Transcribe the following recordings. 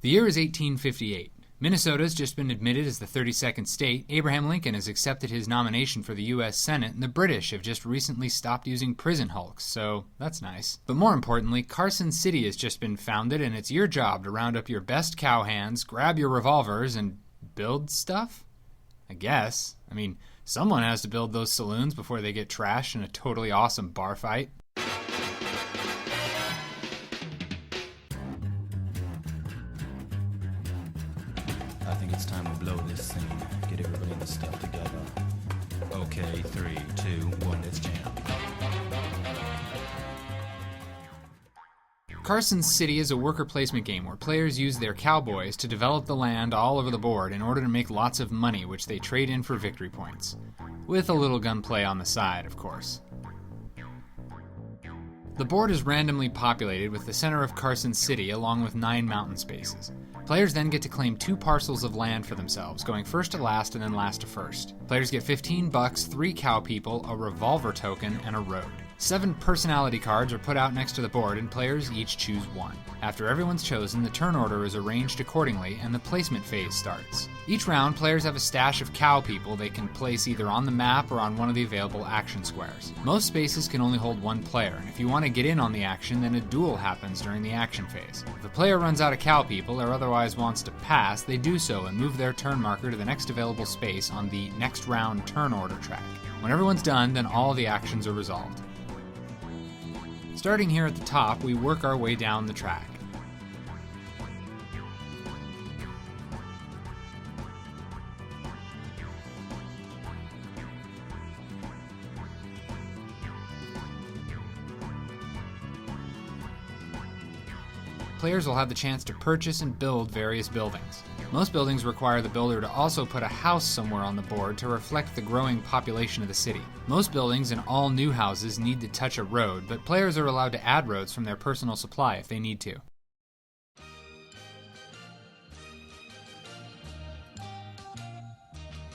The year is 1858. Minnesota's just been admitted as the 32nd state, Abraham Lincoln has accepted his nomination for the U.S. Senate, and the British have just recently stopped using prison hulks, so that's nice. But more importantly, Carson City has just been founded, and it's your job to round up your best cowhands, grab your revolvers, and build stuff? I guess. I mean, someone has to build those saloons before they get trashed in a totally awesome bar fight. I think it's time to blow this thing. Get everybody in the stuff together. Okay, 3, 2, 1, let's jam. Carson City is a worker placement game where players use their cowboys to develop the land all over the board in order to make lots of money, which they trade in for victory points. With a little gunplay on the side, of course. The board is randomly populated with the center of Carson City along with 9 mountain spaces. Players then get to claim 2 parcels of land for themselves, going first to last and then last to first. Players get $15, 3 cow people, a revolver token, and a road. 7 personality cards are put out next to the board and players each choose 1. After everyone's chosen, the turn order is arranged accordingly and the placement phase starts. Each round, players have a stash of cow people they can place either on the map or on one of the available action squares. Most spaces can only hold 1 player, and if you want to get in on the action, then a duel happens during the action phase. If a player runs out of cow people or otherwise wants to pass, they do so and move their turn marker to the next available space on the next round turn order track. When everyone's done, then all the actions are resolved. Starting here at the top, we work our way down the track. Players will have the chance to purchase and build various buildings. Most buildings require the builder to also put a house somewhere on the board to reflect the growing population of the city. Most buildings and all new houses need to touch a road, but players are allowed to add roads from their personal supply if they need to.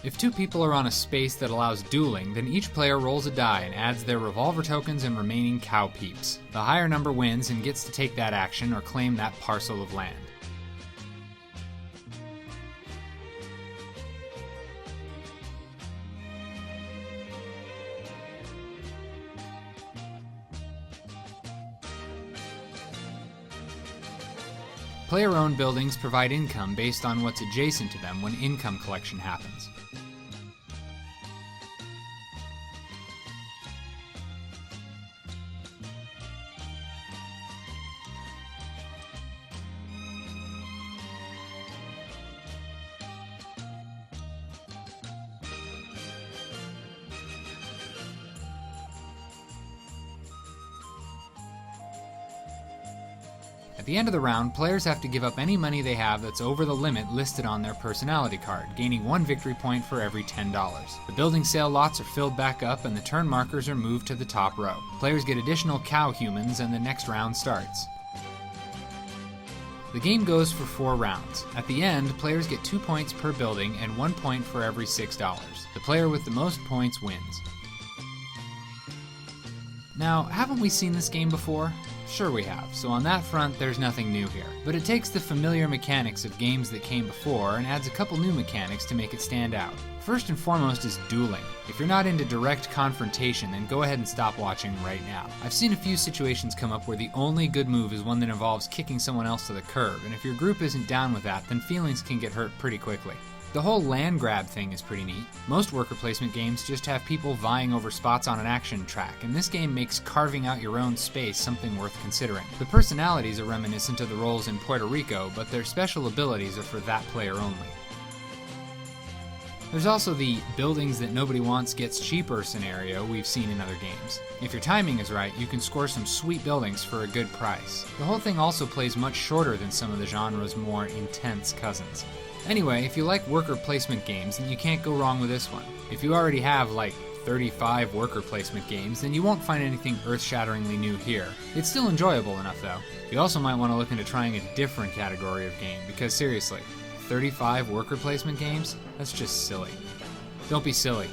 If 2 people are on a space that allows dueling, then each player rolls a die and adds their revolver tokens and remaining cow peeps. The higher number wins and gets to take that action or claim that parcel of land. Player-owned buildings provide income based on what's adjacent to them when income collection happens. At the end of the round, players have to give up any money they have that's over the limit listed on their personality card, gaining 1 victory point for every $10. The building sale lots are filled back up and the turn markers are moved to the top row. Players get additional cow humans and the next round starts. The game goes for 4 rounds. At the end, players get 2 points per building and 1 point for every $6. The player with the most points wins. Now, haven't we seen this game before? Sure we have, so on that front there's nothing new here. But it takes the familiar mechanics of games that came before and adds a couple new mechanics to make it stand out. First and foremost is dueling. If you're not into direct confrontation, then go ahead and stop watching right now. I've seen a few situations come up where the only good move is one that involves kicking someone else to the curb, and if your group isn't down with that, then feelings can get hurt pretty quickly. The whole land grab thing is pretty neat. Most worker placement games just have people vying over spots on an action track, and this game makes carving out your own space something worth considering. The personalities are reminiscent of the roles in Puerto Rico, but their special abilities are for that player only. There's also the buildings that nobody wants gets cheaper scenario we've seen in other games. If your timing is right, you can score some sweet buildings for a good price. The whole thing also plays much shorter than some of the genre's more intense cousins. Anyway, if you like worker placement games, then you can't go wrong with this one. If you already have like 35 worker placement games, then you won't find anything earth-shatteringly new here. It's still enjoyable enough though. You also might want to look into trying a different category of game, because seriously, 35 worker placement games? That's just silly. Don't be silly.